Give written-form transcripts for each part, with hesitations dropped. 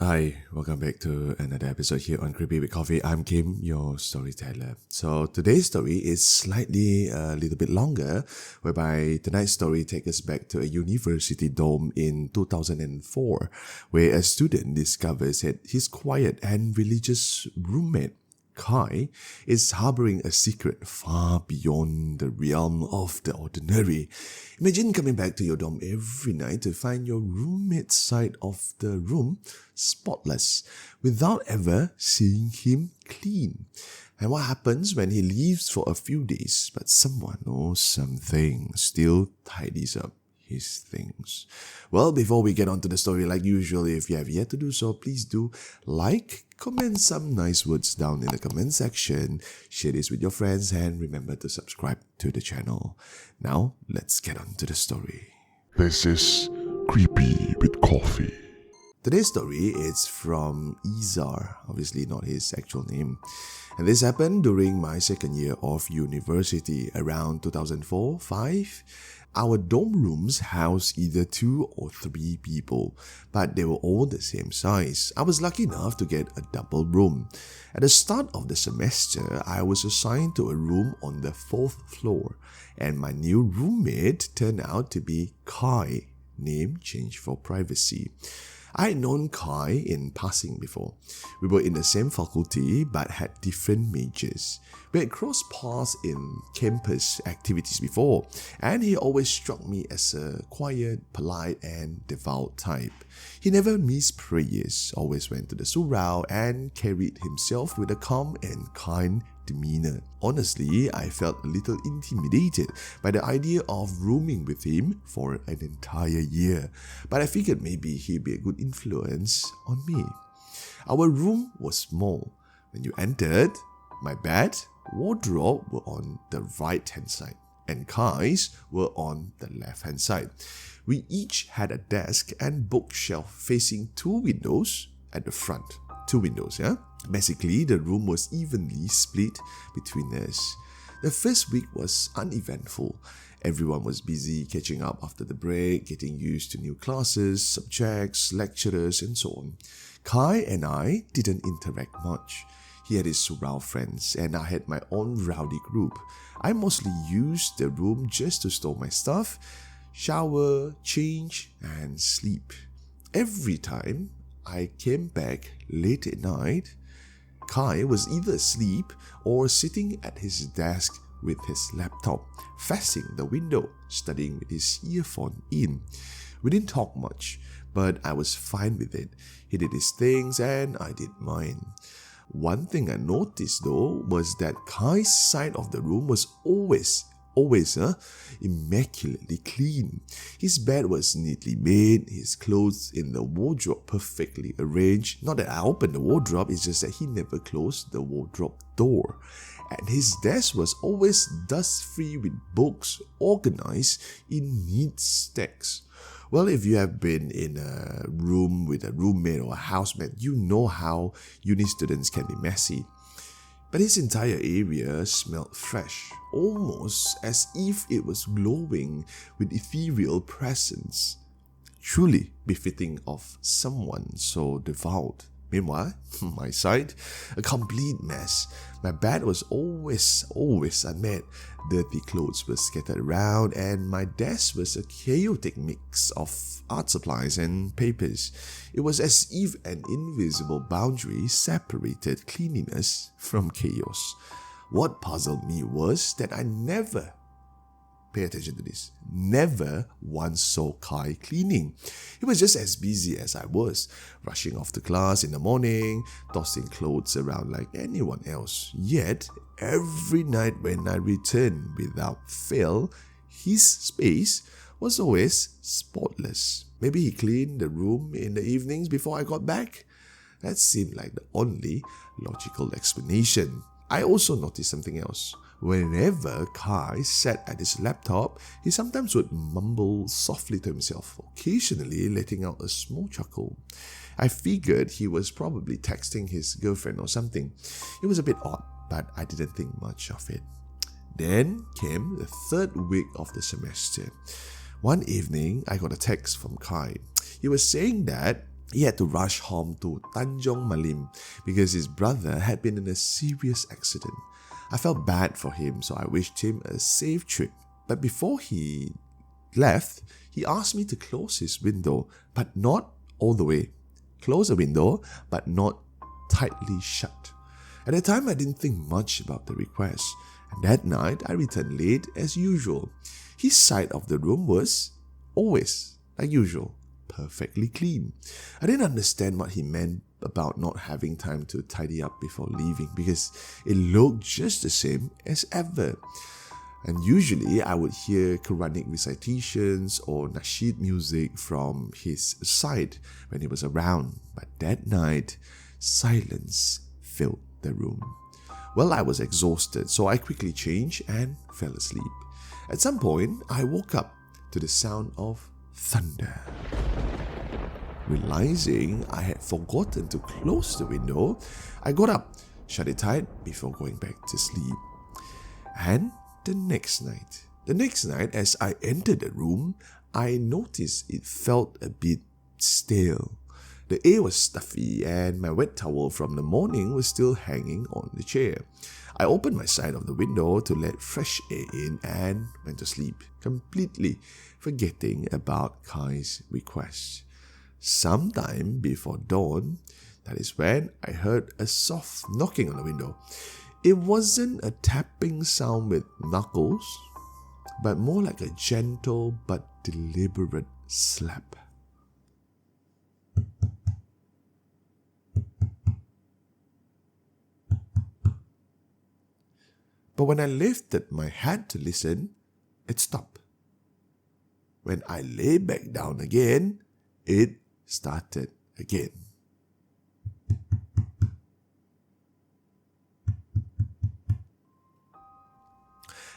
Hi, welcome back to another episode here on Creepy with Coffee. I'm Kim, your storyteller. So today's story is slightly a little bit longer, whereby tonight's story takes us back to a university dorm in 2004, where a student discovers that his quiet and religious roommate Kai is harboring a secret far beyond the realm of the ordinary. Imagine coming back to your dorm every night to find your roommate's side of the room spotless without ever seeing him clean. And what happens when he leaves for a few days, but someone or something still tidies up his things? Well, before we get on to the story, like usual, if you have yet to do so, please do like, comment some nice words down in the comment section, share this with your friends, and remember to subscribe to the channel. Now, let's get on to the story. This is Creepy with Coffee. Today's story is from Izhar, obviously not his actual name. And this happened during my second year of university around 2004-05. Our dorm rooms housed either 2 or 3 people, but they were all the same size. I was lucky enough to get a double room. At the start of the semester, I was assigned to a room on the 4th floor, and my new roommate turned out to be Kai, name changed for privacy. I had known Kai in passing before. We were in the same faculty but had different majors. We had crossed paths in campus activities before, and he always struck me as a quiet, polite, and devout type. He never missed prayers, always went to the surau, and carried himself with a calm and kind demeanor. Honestly, I felt a little intimidated by the idea of rooming with him for an entire year, but I figured maybe he'd be a good influence on me. Our room was small. When you entered, my bed, wardrobe were on the right-hand side, and Kai's were on the left-hand side. We each had a desk and bookshelf facing 2 windows at the front. 2 windows, yeah? Basically, the room was evenly split between us. The first week was uneventful. Everyone was busy catching up after the break, getting used to new classes, subjects, lecturers, and so on. Kai and I didn't interact much. He had his surround friends, and I had my own rowdy group. I mostly used the room just to store my stuff, shower, change, and sleep. Every time I came back late at night, Kai was either asleep or sitting at his desk with his laptop, facing the window, studying with his earphone in. We didn't talk much, but I was fine with it. He did his things and I did mine. One thing I noticed though was that Kai's side of the room was always immaculately clean. His bed was neatly made, his clothes in the wardrobe perfectly arranged. Not that I opened the wardrobe, it's just that he never closed the wardrobe door. And his desk was always dust-free with books organized in neat stacks. Well, if you have been in a room with a roommate or a housemate, you know how uni students can be messy. But his entire area smelled fresh, almost as if it was glowing with ethereal presence, truly befitting of someone so devout. Meanwhile, my side, a complete mess. My bed was always unmade. Dirty clothes were scattered around, and my desk was a chaotic mix of art supplies and papers. It was as if an invisible boundary separated cleanliness from chaos. What puzzled me was that I never, pay attention to this, never once saw Kai cleaning. He was just as busy as I was, rushing off to class in the morning, tossing clothes around like anyone else. Yet, every night when I returned without fail, his space was always spotless. Maybe he cleaned the room in the evenings before I got back? That seemed like the only logical explanation. I also noticed something else. Whenever Kai sat at his laptop, he sometimes would mumble softly to himself, occasionally letting out a small chuckle. I figured he was probably texting his girlfriend or something. It was a bit odd, but I didn't think much of it. Then came the 3rd week of the semester. One evening, I got a text from Kai. He was saying that He had to rush home to Tanjung Malim because his brother had been in a serious accident. I felt bad for him, so I wished him a safe trip. But before he left, he asked me to close his window, but not all the way. Close the window, but not tightly shut. At the time, I didn't think much about the request, and that night I returned late as usual. His side of the room was always, like usual, perfectly clean. I didn't understand what he meant about not having time to tidy up before leaving because it looked just the same as ever. And usually I would hear Quranic recitations or nasheed music from his side when he was around. But that night, silence filled the room. Well, I was exhausted, so I quickly changed and fell asleep. At some point, I woke up to the sound of thunder. Realizing I had forgotten to close the window, I got up, shut it tight before going back to sleep. And the next night as I entered the room, I noticed it felt a bit stale. The air was stuffy and my wet towel from the morning was still hanging on the chair. I opened my side of the window to let fresh air in and went to sleep, completely forgetting about Kai's request. Sometime before dawn, that is when I heard a soft knocking on the window. It wasn't a tapping sound with knuckles, but more like a gentle but deliberate slap. But when I lifted my head to listen, it stopped. When I lay back down again, it started again.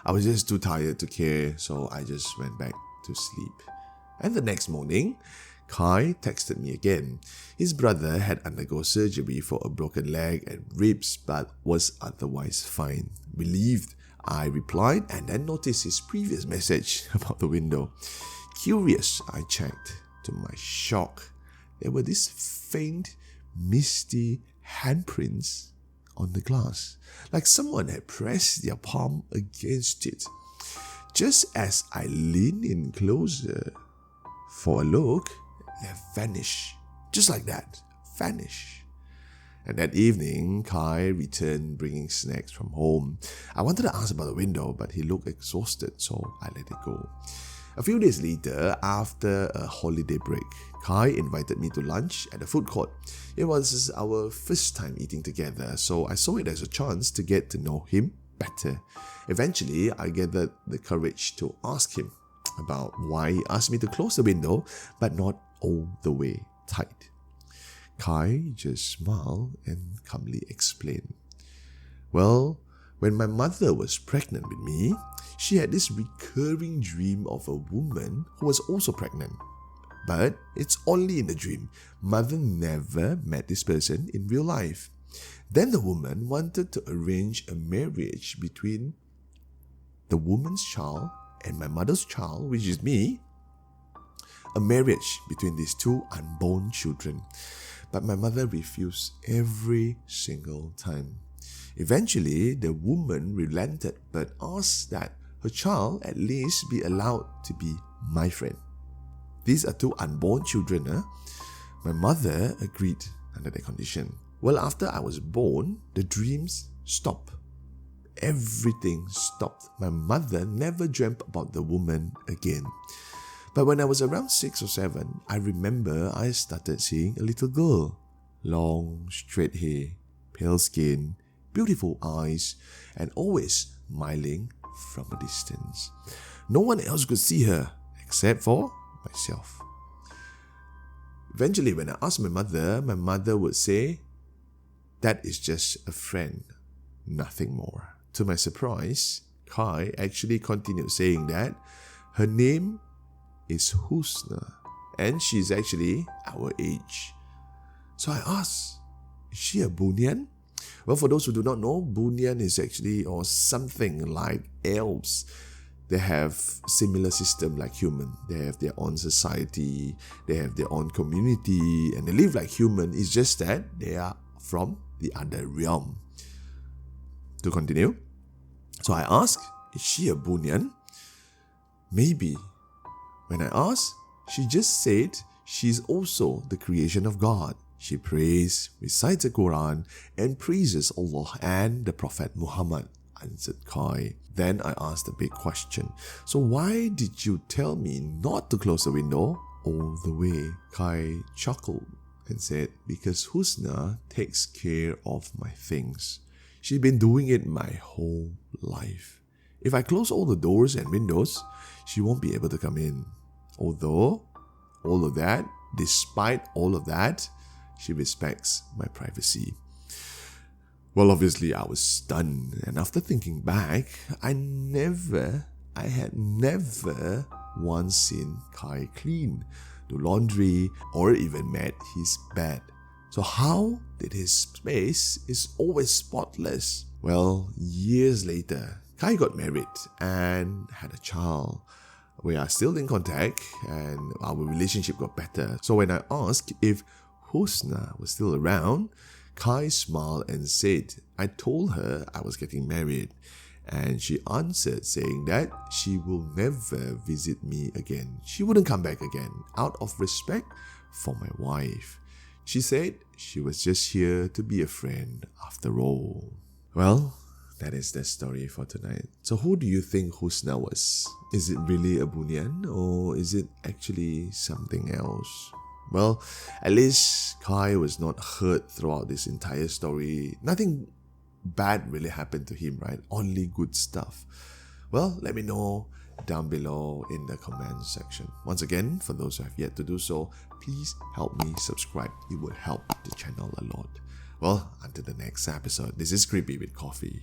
I was just too tired to care, so I just went back to sleep. And the next morning, Kai texted me again. His brother had undergone surgery for a broken leg and ribs, but was otherwise fine. Relieved, I replied and then noticed his previous message about the window. Curious, I checked. To my shock, there were these faint, misty handprints on the glass, like someone had pressed their palm against it. Just as I leaned in closer for a look, they vanished. Just like that, vanish. And that evening, Kai returned bringing snacks from home. I wanted to ask about the window, but he looked exhausted, so I let it go. A few days later, after a holiday break, Kai invited me to lunch at the food court. It was our first time eating together, so I saw it as a chance to get to know him better. Eventually, I gathered the courage to ask him about why he asked me to close the window, but not all the way tight. Kai just smiled and calmly explained. Well, when my mother was pregnant with me, she had this recurring dream of a woman who was also pregnant. But it's only in the dream. Mother never met this person in real life. Then the woman wanted to arrange a marriage between the woman's child and my mother's child, which is me. A marriage between these two unborn children. But my mother refused every single time. Eventually, the woman relented but asked that her child at least be allowed to be my friend. These are two unborn children. My mother agreed under that condition. Well, after I was born, the dreams stopped. Everything stopped. My mother never dreamt about the woman again. But when I was around 6 or 7, I remember I started seeing a little girl. Long, straight hair, pale skin, beautiful eyes, and always smiling from a distance. No one else could see her except for myself. Eventually, when I asked my mother would say, "That is just a friend, nothing more." To my surprise, Kai actually continued saying that her name is Husna and she's actually our age. So I asked, is she a Bunyan? Well, for those who do not know, Bunyan is actually or something like elves. they have similar system like human. They have their own society, they have their own community, and they live like human. It's just that they are from the other realm. To continue, so I asked, is she a Bunyan? Maybe. When I asked, she just said she's also the creation of God. She prays, recites the Quran, and praises Allah and the Prophet Muhammad, answered Kai. Then I asked a big question. So why did you tell me not to close the window all the way? Kai chuckled and said, because Husna takes care of my things. She's been doing it my whole life. If I close all the doors and windows, she won't be able to come in. Although, despite all of that, she respects my privacy. Well, obviously, I was stunned, and after thinking back, I had never once seen Kai clean, do laundry, or even made his bed. So how did his space is always spotless? Well, years later, Kai got married and had a child. We are still in contact and our relationship got better. So when I asked if Husna was still around, Kai smiled and said, I told her I was getting married. And she answered saying that she will never visit me again. She wouldn't come back again out of respect for my wife. She said she was just here to be a friend after all. Well, that is the story for tonight. So who do you think Husna was? Is it really a Bunyan or is it actually something else? Well, at least Kai was not hurt throughout this entire story. Nothing bad really happened to him, right? Only good stuff. Well, let me know down below in the comments section. Once again, for those who have yet to do so, please help me subscribe. It would help the channel a lot. Well, until the next episode, this is Creepy with Coffee.